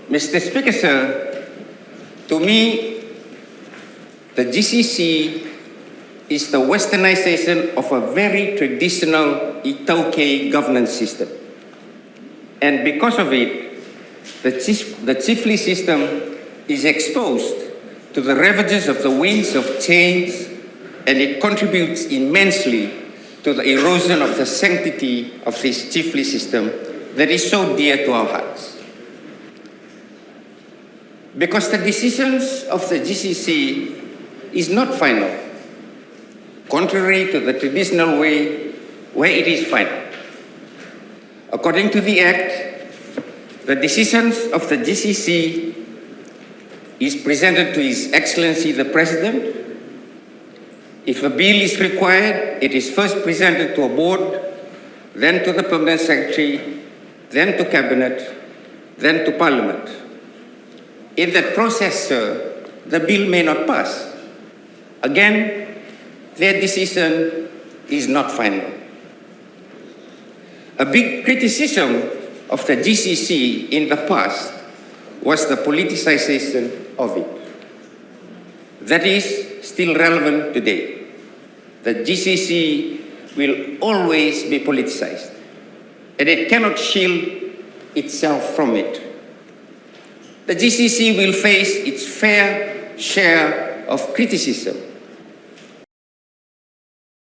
Mr. Speaker, sir, to me, the GCC is the westernization of a very traditional iTaukei governance system. And because of it, the chiefly system is exposed to the ravages of the winds of change, and it contributes immensely to the erosion of the sanctity of this chiefly system that is so dear to our hearts. Because the decisions of the GCC is not final, contrary to the traditional way where it is final. According to the Act, the decisions of the GCC is presented to His Excellency the President. If a bill is required, it is first presented to a board, then to the Permanent Secretary, then to Cabinet, then to Parliament. In that process, sir, the bill may not pass. Again, their decision is not final. A big criticism of the GCC in the past was the politicization of it. That is still relevant today. The GCC will always be politicized, and it cannot shield itself from it. The GCC will face its fair share of criticism